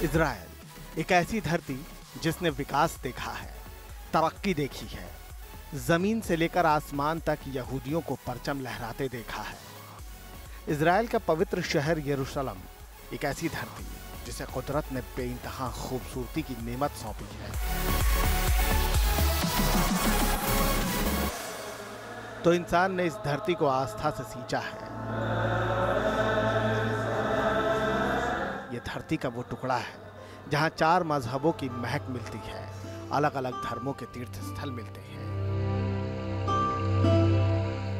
Israel एक ऐसी धरती जिसने विकास देखा है, तरक्की देखी है, जमीन से लेकर आसमान तक यहूदियों को परचम लहराते देखा है। इजराइल का पवित्र शहर यरूशलेम एक ऐसी धरती जिसे कुदरत ने बेइंतहा खूबसूरती की नेमत सौंपी है। तो इंसान ने इस धरती को आस्था से सींचा है। ये धरती का वो टुकड़ा है जहां 4 मजहबों की महक मिलती है, अलग अलग धर्मों के तीर्थ स्थल मिलते हैं।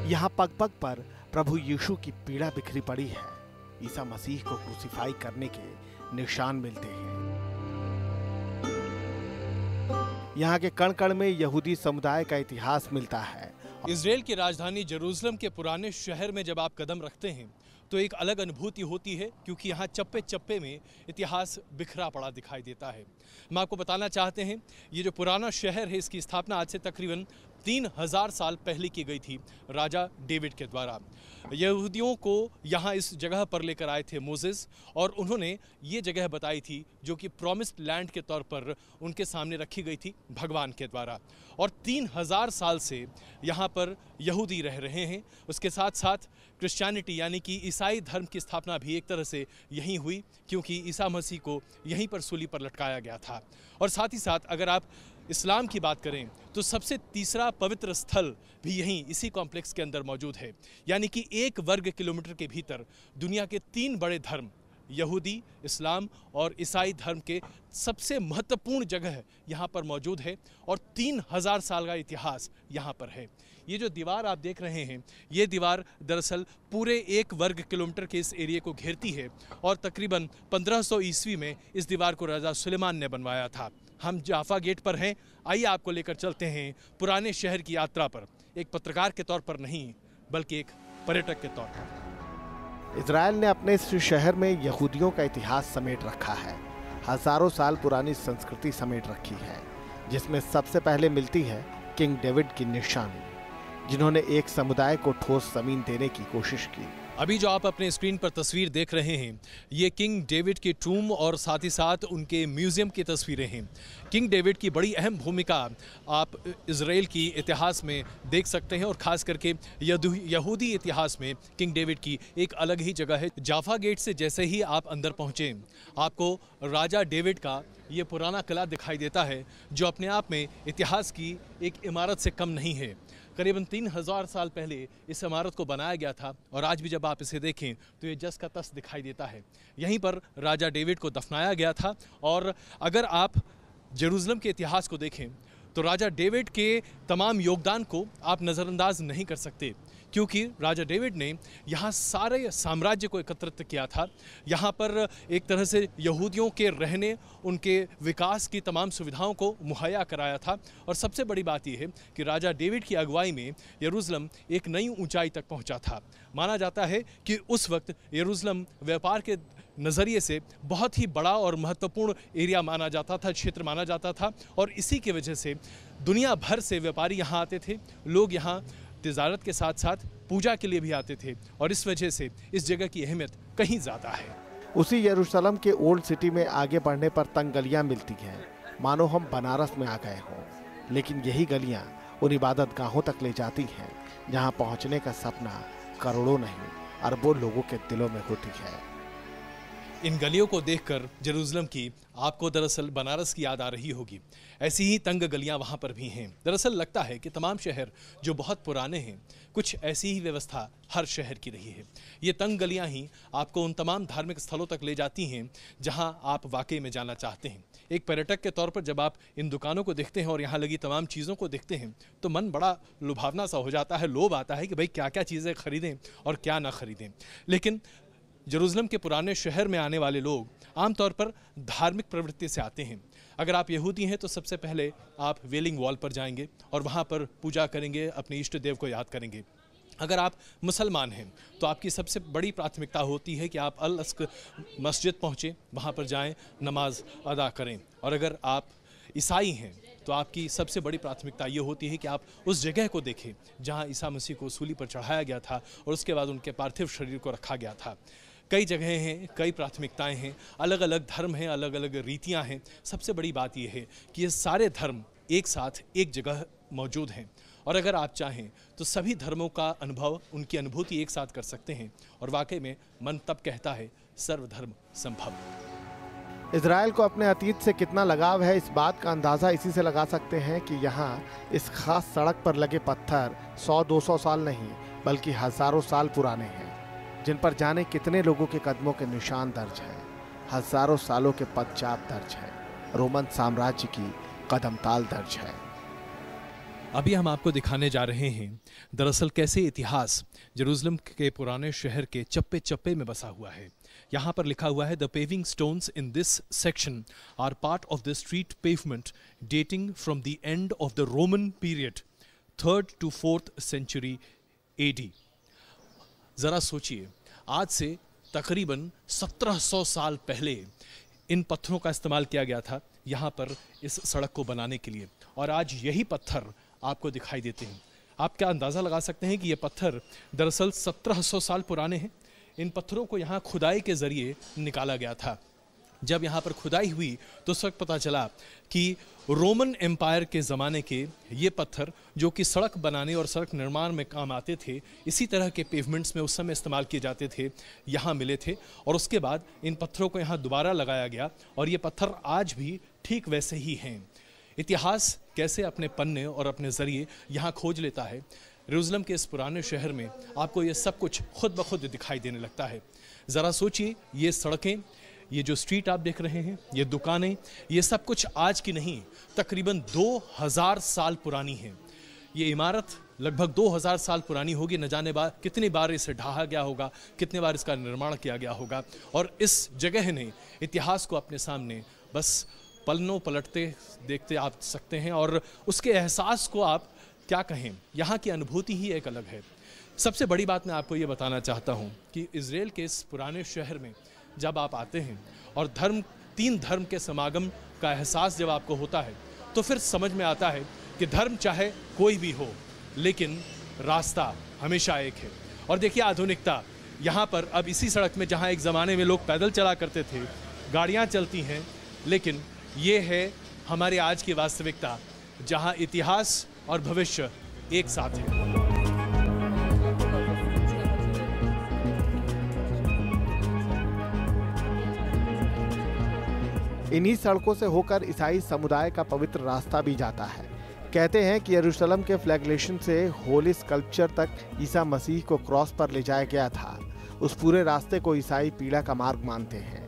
यहाँ पग पग पर प्रभु यीशु की पीड़ा बिखरी पड़ी है। ईसा मसीह को क्रूसिफाई करने के निशान मिलते हैं। यहाँ के कण कण में यहूदी समुदाय का इतिहास मिलता है। इजराइल की राजधानी जेरूसलम के पुराने शहर में जब आप कदम रखते हैं तो एक अलग अनुभूति होती है, क्योंकि यहाँ चप्पे चप्पे में इतिहास बिखरा पड़ा दिखाई देता है। हम आपको बताना चाहते हैं, ये जो पुराना शहर है इसकी स्थापना आज से तकरीबन 3000 साल पहले की गई थी राजा डेविड के द्वारा। यहूदियों को यहाँ इस जगह पर लेकर आए थे मोसेस, और उन्होंने ये जगह बताई थी जो कि प्रॉमिस्ड लैंड के तौर पर उनके सामने रखी गई थी भगवान के द्वारा। और 3000 साल से यहाँ पर यहूदी रह रहे हैं। उसके साथ साथ क्रिश्चियनिटी यानी कि ईसाई धर्म की स्थापना भी एक तरह से यहीं हुई, क्योंकि ईसा मसीह को यहीं पर सूली पर लटकाया गया था। और साथ ही साथ अगर आप इस्लाम की बात करें तो सबसे तीसरा पवित्र स्थल भी यहीं इसी कॉम्प्लेक्स के अंदर मौजूद है। यानी कि 1 वर्ग किलोमीटर के भीतर दुनिया के 3 बड़े धर्म यहूदी, इस्लाम और ईसाई धर्म के सबसे महत्वपूर्ण जगह यहाँ पर मौजूद है, और 3000 साल का इतिहास यहाँ पर है। ये जो दीवार आप देख रहे हैं, ये दीवार दरअसल पूरे 1 वर्ग किलोमीटर के इस एरिया को घेरती है, और तकरीबन 1500 ईस्वी में इस दीवार को राजा सुलेमान ने बनवाया था। हम जाफा गेट पर हैं। आइए आपको लेकर चलते हैं पुराने शहर की यात्रा पर, एक पत्रकार के तौर पर नहीं बल्कि एक पर्यटक के तौर पर। इजराइल ने अपने इस शहर में यहूदियों का इतिहास समेट रखा है, हजारों साल पुरानी संस्कृति समेट रखी है, जिसमें सबसे पहले मिलती है किंग डेविड की निशानी, जिन्होंने एक समुदाय को ठोस जमीन देने की कोशिश की। अभी जो आप अपने स्क्रीन पर तस्वीर देख रहे हैं, ये किंग डेविड के टूम और साथ ही साथ उनके म्यूजियम की तस्वीरें हैं। किंग डेविड की बड़ी अहम भूमिका आप इजराइल की इतिहास में देख सकते हैं, और ख़ास करके यहूदी इतिहास में किंग डेविड की एक अलग ही जगह है। जाफा गेट से जैसे ही आप अंदर पहुँचे, आपको राजा डेविड का ये पुराना किला दिखाई देता है, जो अपने आप में इतिहास की एक इमारत से कम नहीं है। करीबन 3000 साल पहले इस इमारत को बनाया गया था, और आज भी जब आप इसे देखें तो ये जस का तस दिखाई देता है। यहीं पर राजा डेविड को दफनाया गया था। और अगर आप जेरूसलम के इतिहास को देखें तो राजा डेविड के तमाम योगदान को आप नज़रअंदाज नहीं कर सकते, क्योंकि राजा डेविड ने यहाँ सारे साम्राज्य को एकत्रित किया था। यहाँ पर एक तरह से यहूदियों के रहने, उनके विकास की तमाम सुविधाओं को मुहैया कराया था। और सबसे बड़ी बात यह है कि राजा डेविड की अगुवाई में यरूशलेम एक नई ऊंचाई तक पहुँचा था। माना जाता है कि उस वक्त यरूशलेम व्यापार के नज़रिए से बहुत ही बड़ा और महत्वपूर्ण एरिया माना जाता था, क्षेत्र माना जाता था, और इसी की वजह से दुनिया भर से व्यापारी यहाँ आते थे। लोग यहाँ तिजारत के साथ साथ पूजा के लिए भी आते थे, और इस वजह से इस जगह की अहमियत कहीं ज़्यादा है। उसी यरूशलेम के ओल्ड सिटी में आगे बढ़ने पर तंग गलियाँ मिलती हैं, मानो हम बनारस में आ गए हों। लेकिन यही गलियाँ उन इबादत गाहों तक ले जाती हैं जहाँ पहुँचने का सपना करोड़ों नहीं अरबों लोगों के दिलों में होती है। इन गलियों को देखकर जेरूसलम की आपको दरअसल बनारस की याद आ रही होगी। ऐसी ही तंग गलियां वहां पर भी हैं। दरअसल लगता है कि तमाम शहर जो बहुत पुराने हैं, कुछ ऐसी ही व्यवस्था हर शहर की रही है। ये तंग गलियां ही आपको उन तमाम धार्मिक स्थलों तक ले जाती हैं जहां आप वाकई में जाना चाहते हैं। एक पर्यटक के तौर पर जब आप इन दुकानों को देखते हैं और यहाँ लगी तमाम चीज़ों को देखते हैं तो मन बड़ा लुभावना सा हो जाता है। लोभ आता है कि भाई क्या क्या चीज़ें खरीदें और क्या ना खरीदें। लेकिन जेरूसलम के पुराने शहर में आने वाले लोग आमतौर पर धार्मिक प्रवृत्ति से आते हैं। अगर आप यहूदी हैं तो सबसे पहले आप वेलिंग वॉल पर जाएंगे और वहाँ पर पूजा करेंगे, अपने इष्ट देव को याद करेंगे। अगर आप मुसलमान हैं तो आपकी सबसे बड़ी प्राथमिकता होती है कि आप अल अस्क मस्जिद पहुँचें, वहाँ पर जाएं, नमाज अदा करें। और अगर आप ईसाई हैं तो आपकी सबसे बड़ी प्राथमिकता ये होती है कि आप उस जगह को देखें जहाँ ईसा मसीह को सूली पर चढ़ाया गया था और उसके बाद उनके पार्थिव शरीर को रखा गया था। कई जगहें हैं, कई प्राथमिकताएं हैं, अलग अलग धर्म हैं, अलग अलग रीतियां हैं। सबसे बड़ी बात यह है कि ये सारे धर्म एक साथ एक जगह मौजूद हैं और अगर आप चाहें तो सभी धर्मों का अनुभव, उनकी अनुभूति एक साथ कर सकते हैं और वाकई में मन तब कहता है सर्वधर्म संभव। इजराइल को अपने अतीत से कितना लगाव है, इस बात का अंदाज़ा इसी से लगा सकते हैं कि यहाँ इस खास सड़क पर लगे पत्थर 100-200 साल नहीं बल्कि हज़ारों साल पुराने हैं, जिन पर जाने कितने लोगों के कदमों के निशान दर्ज हैं। हज़ारों सालों के पदचाप दर्ज है, रोमन साम्राज्य की कदमताल दर्ज है। अभी हम आपको दिखाने जा रहे हैं दरअसल कैसे इतिहास जेरूसलम के पुराने शहर के चप्पे चप्पे में बसा हुआ है। यहाँ पर लिखा हुआ है, the paving stones in this section are part of the street pavement dating from the end of the Roman period 3rd to 4th century AD। जरा सोचिए, आज से तकरीबन 1700 साल पहले इन पत्थरों का इस्तेमाल किया गया था यहाँ पर इस सड़क को बनाने के लिए और आज यही पत्थर आपको दिखाई देते हैं। आप क्या अंदाज़ा लगा सकते हैं कि ये पत्थर दरअसल 1700 साल पुराने हैं। इन पत्थरों को यहाँ खुदाई के ज़रिए निकाला गया था। जब यहाँ पर खुदाई हुई तो उस वक्त पता चला कि रोमन एम्पायर के ज़माने के ये पत्थर जो कि सड़क बनाने और सड़क निर्माण में काम आते थे, इसी तरह के पेवमेंट्स में उस समय इस्तेमाल किए जाते थे, यहाँ मिले थे और उसके बाद इन पत्थरों को यहाँ दोबारा लगाया गया और ये पत्थर आज भी ठीक वैसे ही हैं। इतिहास कैसे अपने पन्ने और अपने ज़रिए यहाँ खोज लेता है। जेरूसलम के इस पुराने शहर में आपको ये सब कुछ खुद ब खुद दिखाई देने लगता है। ज़रा सोचिए, ये सड़कें, ये जो स्ट्रीट आप देख रहे हैं, ये दुकानें, ये सब कुछ आज की नहीं, तकरीबन 2000 साल पुरानी हैं। ये इमारत लगभग 2000 साल पुरानी होगी। न जाने कितनी बार इसे ढाहा गया होगा, कितने बार इसका निर्माण किया गया होगा और इस जगह ने इतिहास को अपने सामने बस पलनों पलटते देखते आप सकते हैं और उसके एहसास को आप क्या कहें, यहाँ की अनुभूति ही एक अलग है। सबसे बड़ी बात मैं आपको ये बताना चाहता हूँ कि इजराइल के इस पुराने शहर में जब आप आते हैं और तीन धर्म के समागम का एहसास जब आपको होता है तो फिर समझ में आता है कि धर्म चाहे कोई भी हो लेकिन रास्ता हमेशा एक है। और देखिए आधुनिकता, यहाँ पर अब इसी सड़क में जहाँ एक ज़माने में लोग पैदल चला करते थे, गाड़ियाँ चलती हैं, लेकिन ये है हमारे आज की वास्तविकता जहाँ इतिहास और भविष्य एक साथ है। इन्हीं सड़कों से होकर ईसाई समुदाय का पवित्र रास्ता भी जाता है। कहते हैं कि यरूशलेम के फ्लैगलेशन से होली स्कल्पचर तक ईसा मसीह को क्रॉस पर ले जाया गया था। उस पूरे रास्ते को ईसाई पीड़ा का मार्ग मानते हैं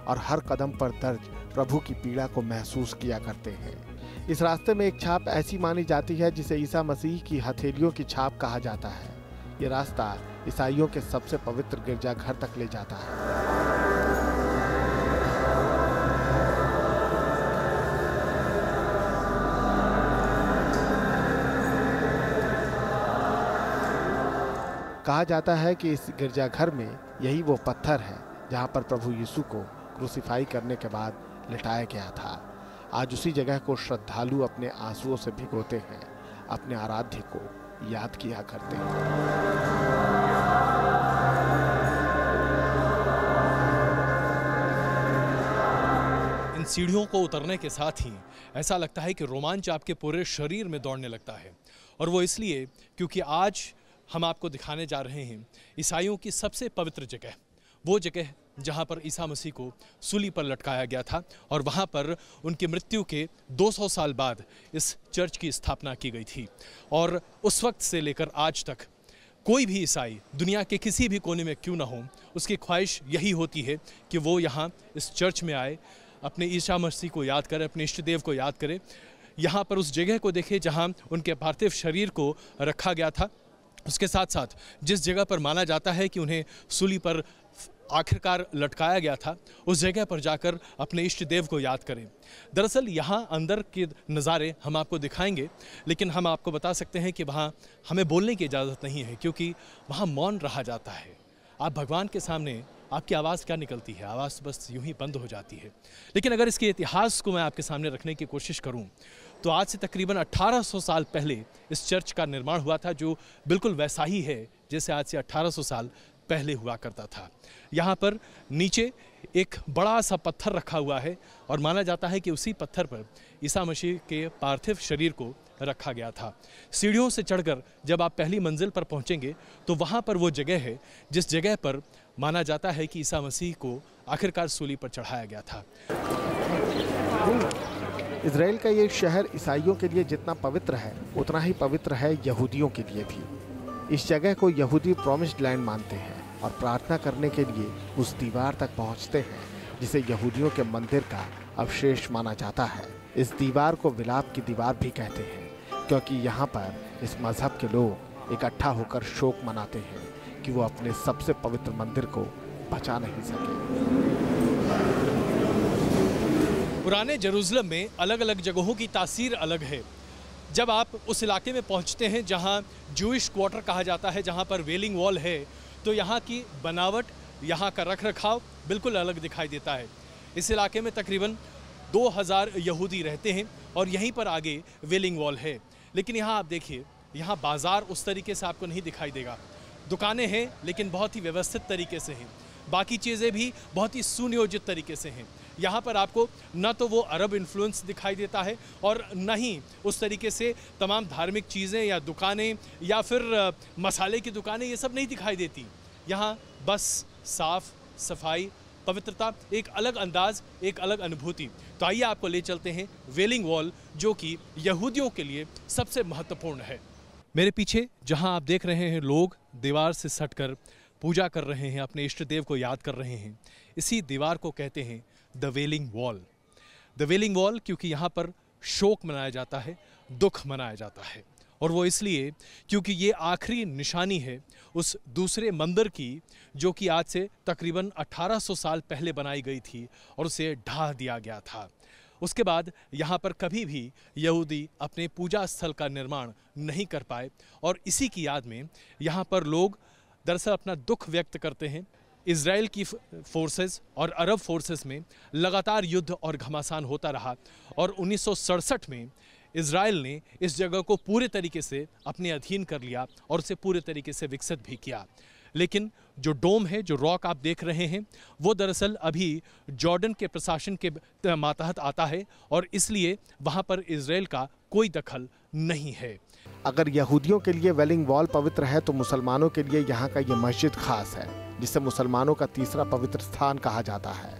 और हर कदम पर दर्ज प्रभु की पीड़ा को महसूस किया करते हैं। इस रास्ते में एक छाप ऐसी मानी जाती है जिसे ईसा मसीह की हथेलियों की छाप कहा जाता है। ये रास्ता ईसाइयों के सबसे पवित्र गिरजाघर तक ले जाता है। कहा जाता है कि इस गिरजाघर में यही वो पत्थर है जहां पर प्रभु यीशु को क्रूसीफाई करने के बाद लिटाया गया था। आज उसी जगह को श्रद्धालु अपने आंसुओं से भिगोते हैं, अपने आराध्य को याद किया करते हैं। इन सीढ़ियों को उतरने के साथ ही ऐसा लगता है कि रोमांच आपके पूरे शरीर में दौड़ने लगता है और वो इसलिए क्योंकि आज हम आपको दिखाने जा रहे हैं ईसाइयों की सबसे पवित्र जगह, वो जगह जहाँ पर ईसा मसीह को सूली पर लटकाया गया था और वहाँ पर उनकी मृत्यु के 200 साल बाद इस चर्च की स्थापना की गई थी। और उस वक्त से लेकर आज तक कोई भी ईसाई दुनिया के किसी भी कोने में क्यों ना हो, उसकी ख्वाहिश यही होती है कि वो यहाँ इस चर्च में आए, अपने ईसा मसीह को याद करे, अपने इष्ट देव को याद करे, यहाँ पर उस जगह को देखे जहाँ उनके पार्थिव शरीर को रखा गया था। उसके साथ साथ जिस जगह पर माना जाता है कि उन्हें सूली पर आखिरकार लटकाया गया था, उस जगह पर जाकर अपने इष्ट देव को याद करें। दरअसल यहाँ अंदर के नज़ारे हम आपको दिखाएंगे, लेकिन हम आपको बता सकते हैं कि वहाँ हमें बोलने की इजाज़त नहीं है क्योंकि वहाँ मौन रहा जाता है। आप भगवान के सामने आपकी आवाज़ क्या निकलती है, आवाज़ बस यूं ही बंद हो जाती है। लेकिन अगर इसके इतिहास को मैं आपके सामने रखने की कोशिश करूं तो आज से तकरीबन 1800 साल पहले इस चर्च का निर्माण हुआ था, जो बिल्कुल वैसा ही है जैसे आज से 1800 साल पहले हुआ करता था। यहाँ पर नीचे एक बड़ा सा पत्थर रखा हुआ है और माना जाता है कि उसी पत्थर पर ईसा मसीह के पार्थिव शरीर को रखा गया था। सीढ़ियों से चढ़कर जब आप पहली मंजिल पर पहुंचेंगे तो वहाँ पर वो जगह है जिस जगह पर माना जाता है कि ईसा मसीह को आखिरकार सूली पर चढ़ाया गया था। इजराइल का ये शहर ईसाइयों के लिए जितना पवित्र है उतना ही पवित्र है यहूदियों के लिए भी। इस जगह को यहूदी प्रॉमिस्ड लैंड मानते हैं और प्रार्थना करने के लिए उस दीवार तक पहुंचते हैं जिसे यहूदियों के मंदिर का अवशेष माना जाता है। इस दीवार को विलाप की दीवार भी कहते हैं क्योंकि यहाँ पर इस मजहब के लोग इकट्ठा होकर शोक मनाते हैं कि वो अपने सबसे पवित्र मंदिर को बचा नहीं सके। पुराने जेरूसलम में अलग अलग जगहों की तासीर अलग है। जब आप उस इलाके में पहुंचते हैं जहां जूइश क्वार्टर कहा जाता है, जहां पर वेलिंग वॉल है, तो यहाँ की बनावट, यहाँ का रखरखाव बिल्कुल अलग दिखाई देता है। इस इलाके में तकरीबन 2000 यहूदी रहते हैं और यहीं पर आगे वेलिंग वॉल है। लेकिन यहाँ आप देखिए, यहाँ बाज़ार उस तरीके से आपको नहीं दिखाई देगा। दुकानें हैं लेकिन बहुत ही व्यवस्थित तरीके से हैं। बाकी चीज़ें भी बहुत ही सुनियोजित तरीके से हैं। यहाँ पर आपको न तो वो अरब इन्फ्लुएंस दिखाई देता है और न ही उस तरीके से तमाम धार्मिक चीज़ें या दुकानें या फिर मसाले की दुकानें, ये सब नहीं दिखाई देती। यहाँ बस साफ सफाई, पवित्रता, एक अलग अंदाज, एक अलग अनुभूति। तो आइए आपको ले चलते हैं वेलिंग वॉल, जो कि यहूदियों के लिए सबसे महत्वपूर्ण है। मेरे पीछे जहाँ आप देख रहे हैं लोग दीवार से सटकर पूजा कर रहे हैं, अपने इष्ट देव को याद कर रहे हैं, इसी दीवार को कहते हैं the wailing wall. The wailing wall क्योंकि यहाँ पर शोक मनाया जाता है, दुख मनाया जाता है, और वो इसलिए क्योंकि ये आखिरी निशानी है उस दूसरे मंदिर की जो कि आज से तकरीबन 1800 साल पहले बनाई गई थी और उसे ढा दिया गया था। उसके बाद यहाँ पर कभी भी यहूदी अपने पूजा स्थल का निर्माण नहीं कर पाए और इसी की याद में यहाँ पर लोग दरअसल अपना दुख व्यक्त करते हैं। इजराइल की फोर्सेस और अरब फोर्सेस में लगातार युद्ध और घमासान होता रहा और 1967 में इजराइल ने इस जगह को पूरे तरीके से अपने अधीन कर लिया और उसे पूरे तरीके से विकसित भी किया। लेकिन जो डोम है, जो रॉक आप देख रहे हैं, वो दरअसल अभी जॉर्डन के प्रशासन के मातहत आता है और इसलिए वहाँ पर इजराइल का कोई दखल नहीं है। अगर यहूदियों के लिए वेलिंग वॉल पवित्र है तो मुसलमानों के लिए यहाँ का ये मस्जिद खास है, जिसे मुसलमानों का तीसरा पवित्र स्थान कहा जाता है।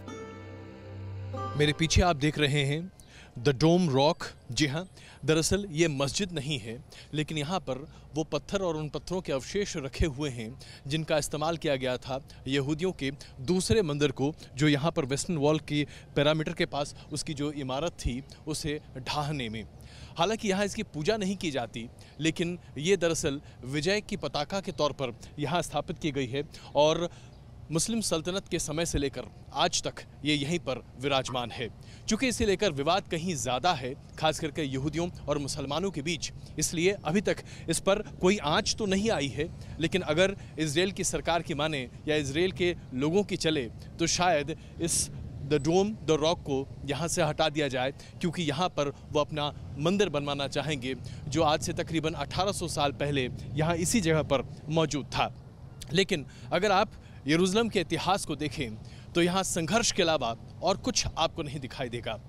मेरे पीछे आप देख रहे हैं द डोम रॉक। जी हाँ, दरअसल ये मस्जिद नहीं है, लेकिन यहाँ पर वो पत्थर और उन पत्थरों के अवशेष रखे हुए हैं जिनका इस्तेमाल किया गया था यहूदियों के दूसरे मंदिर को, जो यहाँ पर वेस्टर्न वॉल की पैरामीटर के पास उसकी जो इमारत थी उसे ढाहने में। हालांकि यहाँ इसकी पूजा नहीं की जाती, लेकिन ये दरअसल विजय की पताका के तौर पर यहाँ स्थापित की गई है और मुस्लिम सल्तनत के समय से लेकर आज तक ये यहीं पर विराजमान है। चूँकि इसे लेकर विवाद कहीं ज़्यादा है, खास करके यहूदियों और मुसलमानों के बीच, इसलिए अभी तक इस पर कोई आंच तो नहीं आई है। लेकिन अगर इजराइल की सरकार की माने या इजराइल के लोगों की चले तो शायद इस द डोम द रॉक को यहाँ से हटा दिया जाए, क्योंकि यहाँ पर वो अपना मंदिर बनवाना चाहेंगे जो आज से तकरीबन 1800 साल पहले यहाँ इसी जगह पर मौजूद था। लेकिन अगर आप यरूशलेम के इतिहास को देखें तो यहाँ संघर्ष के अलावा और कुछ आपको नहीं दिखाई देगा।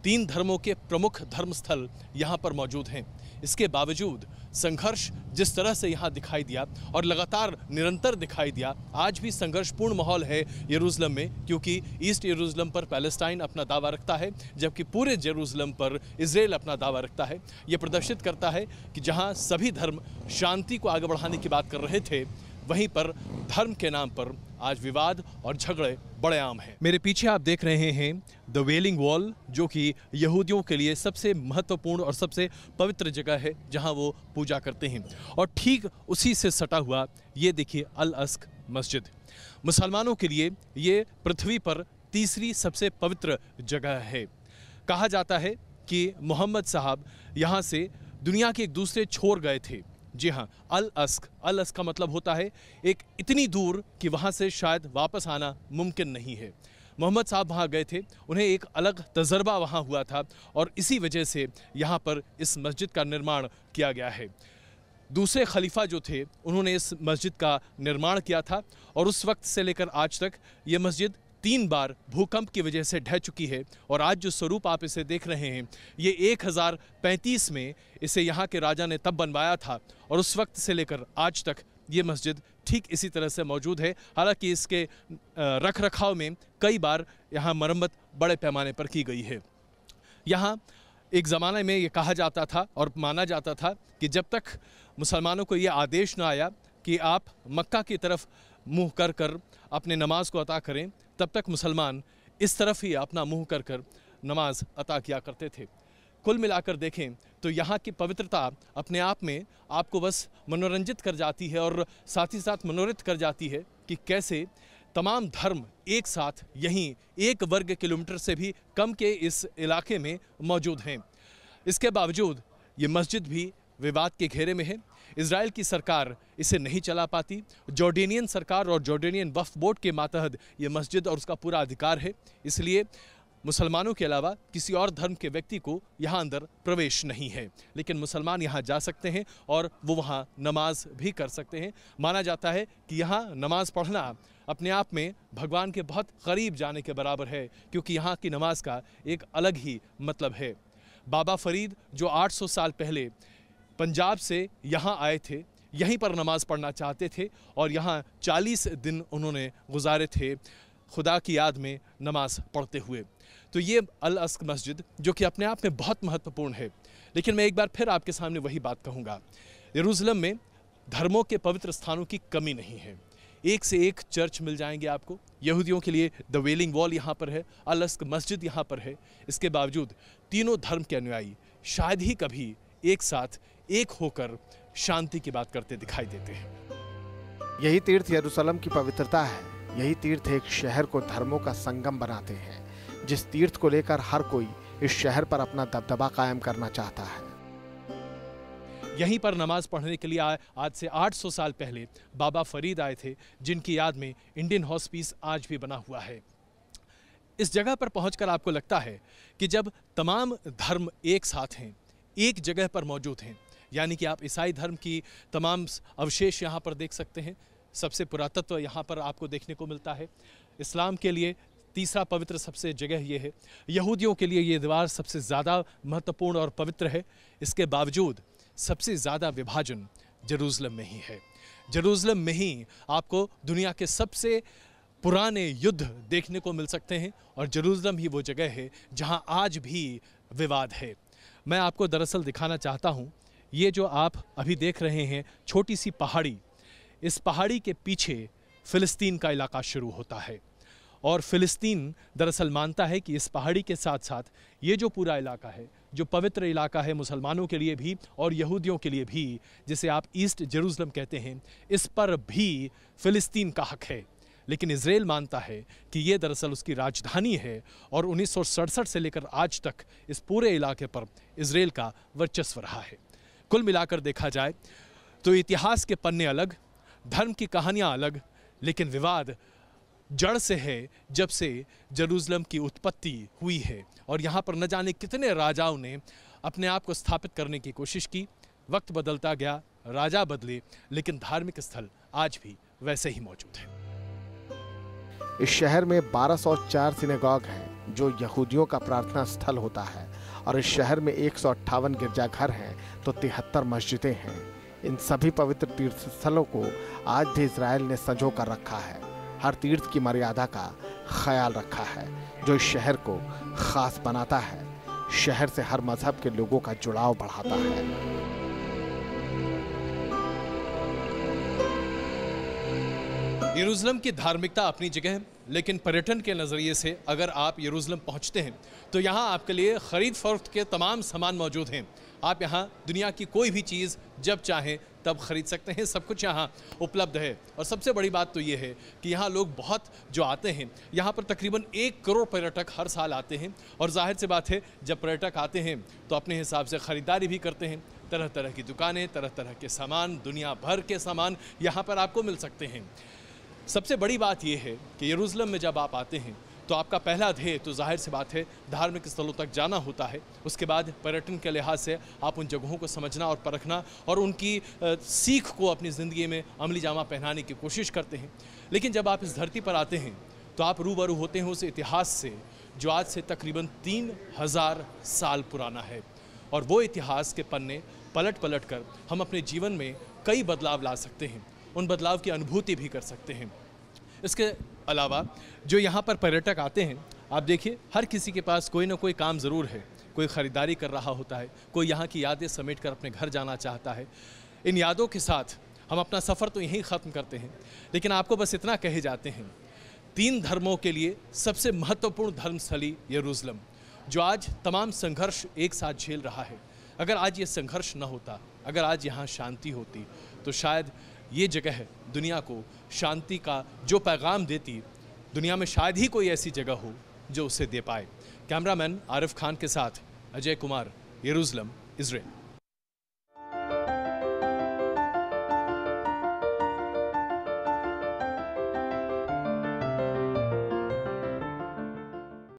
3 धर्मों के प्रमुख धर्मस्थल यहाँ पर मौजूद हैं। इसके बावजूद संघर्ष जिस तरह से यहाँ दिखाई दिया और लगातार निरंतर दिखाई दिया, आज भी संघर्षपूर्ण माहौल है यरूशलेम में, क्योंकि ईस्ट यरूशलेम पर पैलेस्टाइन अपना दावा रखता है जबकि पूरे यरूशलेम पर इजराइल अपना दावा रखता है। ये प्रदर्शित करता है कि जहाँ सभी धर्म शांति को आगे बढ़ाने की बात कर रहे थे, वहीं पर धर्म के नाम पर आज विवाद और झगड़े बड़े आम हैं। मेरे पीछे आप देख रहे हैं द वेलिंग वॉल, जो कि यहूदियों के लिए सबसे महत्वपूर्ण और सबसे पवित्र जगह है जहां वो पूजा करते हैं। और ठीक उसी से सटा हुआ ये देखिए अल अस्क मस्जिद। मुसलमानों के लिए ये पृथ्वी पर तीसरी सबसे पवित्र जगह है। कहा जाता है कि मोहम्मद साहब यहाँ से दुनिया के एक दूसरे छोर गए थे। जी हाँ, अल अस्क का मतलब होता है एक इतनी दूर कि वहाँ से शायद वापस आना मुमकिन नहीं है। मोहम्मद साहब वहाँ गए थे, उन्हें एक अलग तजर्बा वहाँ हुआ था और इसी वजह से यहाँ पर इस मस्जिद का निर्माण किया गया है। दूसरे खलीफा जो थे उन्होंने इस मस्जिद का निर्माण किया था और उस वक्त से लेकर आज तक ये मस्जिद 3 बार भूकंप की वजह से ढह चुकी है। और आज जो स्वरूप आप इसे देख रहे हैं ये 1035 में इसे यहाँ के राजा ने तब बनवाया था और उस वक्त से लेकर आज तक ये मस्जिद ठीक इसी तरह से मौजूद है। हालांकि इसके रख रखाव में कई बार यहाँ मरम्मत बड़े पैमाने पर की गई है। यहाँ एक ज़माने में ये कहा जाता था और माना जाता था कि जब तक मुसलमानों को ये आदेश ना आया कि आप मक्का की तरफ मुँह कर कर अपने नमाज को अता करें, तब तक मुसलमान इस तरफ ही अपना मुँह कर कर नमाज अता किया करते थे। कुल मिलाकर देखें तो यहाँ की पवित्रता अपने आप में आपको बस मनोरंजित कर जाती है और साथ ही साथ मनोरित कर जाती है कि कैसे तमाम धर्म एक साथ यहीं 1 वर्ग किलोमीटर से भी कम के इस इलाके में मौजूद हैं। इसके बावजूद ये मस्जिद भी विवाद के घेरे में है। इजराइल की सरकार इसे नहीं चला पाती। जॉर्डेनियन सरकार और जॉर्डेनियन वक्फ बोर्ड के मातहत ये मस्जिद और उसका पूरा अधिकार है, इसलिए मुसलमानों के अलावा किसी और धर्म के व्यक्ति को यहाँ अंदर प्रवेश नहीं है। लेकिन मुसलमान यहाँ जा सकते हैं और वो वहाँ नमाज भी कर सकते हैं। माना जाता है कि यहाँ नमाज पढ़ना अपने आप में भगवान के बहुत करीब जाने के बराबर है, क्योंकि यहाँ की नमाज का एक अलग ही मतलब है। बाबा फरीद जो 800 साल पहले पंजाब से यहाँ आए थे, यहीं पर नमाज पढ़ना चाहते थे और यहाँ 40 दिन उन्होंने गुजारे थे खुदा की याद में नमाज पढ़ते हुए। तो ये अल अस्क मस्जिद जो कि अपने आप में बहुत महत्वपूर्ण है। लेकिन मैं एक बार फिर आपके सामने वही बात कहूँगा, यरूशलेम में धर्मों के पवित्र स्थानों की कमी नहीं है। एक से एक चर्च मिल जाएंगे आपको। यहूदियों के लिए द वेलिंग वॉल यहाँ पर है, अल अस्क मस्जिद यहाँ पर है। इसके बावजूद तीनों धर्म के अनुयायी शायद ही कभी एक साथ एक होकर शांति की बात करते दिखाई देते हैं। यही तीर्थ यरूशलेम की पवित्रता है। यही तीर्थ एक शहर को धर्मों का संगम बनाते हैं, जिस तीर्थ को लेकर हर कोई इस शहर पर अपना दबदबा कायम करना चाहता है। यहीं पर नमाज पढ़ने के लिए आज से 800 साल पहले बाबा फरीद आए थे, जिनकी याद में इंडियन हॉस्पिस आज भी बना हुआ है। इस जगह पर पहुंचकर आपको लगता है कि जब तमाम धर्म एक साथ हैं, एक जगह पर मौजूद हैं, यानी कि आप ईसाई धर्म की तमाम अवशेष यहाँ पर देख सकते हैं। सबसे पुरातत्व यहाँ पर आपको देखने को मिलता है। इस्लाम के लिए तीसरा पवित्र सबसे जगह ये है। यहूदियों के लिए ये दीवार सबसे ज़्यादा महत्वपूर्ण और पवित्र है। इसके बावजूद सबसे ज़्यादा विभाजन जेरूशलम में ही है। जेरूशलम में ही आपको दुनिया के सबसे पुराने युद्ध देखने को मिल सकते हैं और जेरूशलम ही वो जगह है जहां आज भी विवाद है। मैं आपको दरअसल दिखाना चाहता हूं, ये जो आप अभी देख रहे हैं छोटी सी पहाड़ी, इस पहाड़ी के पीछे फ़िलिस्तीन का इलाका शुरू होता है और फ़िलिस्तीन दरअसल मानता है कि इस पहाड़ी के साथ साथ ये जो पूरा इलाका है, जो पवित्र इलाका है मुसलमानों के लिए भी और यहूदियों के लिए भी, जिसे आप ईस्ट जेरूशलम कहते हैं, इस पर भी फ़िलिस्तीन का हक है। लेकिन इजराइल मानता है कि ये दरअसल उसकी राजधानी है और 1967 से लेकर आज तक इस पूरे इलाके पर इजराइल का वर्चस्व रहा है। कुल मिलाकर देखा जाए तो इतिहास के पन्ने अलग, धर्म की कहानियाँ अलग, लेकिन विवाद जड़ से है जब से जेरूशलम की उत्पत्ति हुई है और यहाँ पर न जाने कितने राजाओं ने अपने आप को स्थापित करने की कोशिश की। वक्त बदलता गया, राजा बदले, लेकिन धार्मिक स्थल आज भी वैसे ही मौजूद है। इस शहर में 1204 सिनेगॉग हैं, जो यहूदियों का प्रार्थना स्थल होता है, और इस शहर में 158 गिरजाघर हैं तो 73 मस्जिदें हैं। इन सभी पवित्र तीर्थ स्थलों को आज भी इजराइल ने संजो कर रखा है। हर तीर्थ की मर्यादा का ख्याल रखा है, जो इस शहर को खास बनाता है, शहर से हर मजहब के लोगों का जुड़ाव बढ़ाता है। यरूशलेम की धार्मिकता अपनी जगह है, लेकिन पर्यटन के नज़रिए से अगर आप यरूशलेम पहुंचते हैं तो यहाँ आपके लिए ख़रीद फरोख्त के तमाम सामान मौजूद हैं। आप यहाँ दुनिया की कोई भी चीज़ जब चाहें तब खरीद सकते हैं, सब कुछ यहाँ उपलब्ध है। और सबसे बड़ी बात तो ये है कि यहाँ लोग बहुत जो आते हैं, यहाँ पर तकरीबन 1 करोड़ पर्यटक हर साल आते हैं और जाहिर सी बात है जब पर्यटक आते हैं तो अपने हिसाब से ख़रीदारी भी करते हैं। तरह तरह की दुकानें, तरह तरह के सामान, दुनिया भर के सामान यहाँ पर आपको मिल सकते हैं। सबसे बड़ी बात यह है कि यरूशलेम में जब आप आते हैं तो आपका पहला ध्येय तो जाहिर सी बात है धार्मिक स्थलों तक जाना होता है। उसके बाद पर्यटन के लिहाज से आप उन जगहों को समझना और परखना और उनकी सीख को अपनी ज़िंदगी में अमली जामा पहनाने की कोशिश करते हैं। लेकिन जब आप इस धरती पर आते हैं तो आप रूबरू होते हैं उस इतिहास से जो आज से तकरीबन 3000 साल पुराना है। और वो इतिहास के पन्ने पलट पलट कर हम अपने जीवन में कई बदलाव ला सकते हैं, उन बदलाव की अनुभूति भी कर सकते हैं। इसके अलावा जो यहाँ पर पर्यटक आते हैं, आप देखिए हर किसी के पास कोई ना कोई काम ज़रूर है। कोई ख़रीदारी कर रहा होता है, कोई यहाँ की यादें समेट कर अपने घर जाना चाहता है। इन यादों के साथ हम अपना सफ़र तो यहीं ख़त्म करते हैं, लेकिन आपको बस इतना कहे जाते हैं 3 धर्मों के लिए सबसे महत्वपूर्ण धर्मस्थली यरूशलेम, जो आज तमाम संघर्ष एक साथ झेल रहा है। अगर आज ये संघर्ष न होता, अगर आज यहाँ शांति होती, तो शायद ये जगह दुनिया को शांति का जो पैगाम देती, दुनिया में शायद ही कोई ऐसी जगह हो जो उसे दे पाए। कैमरामैन आरिफ खान के साथ अजय कुमार, यरूशलेम, इजराइल।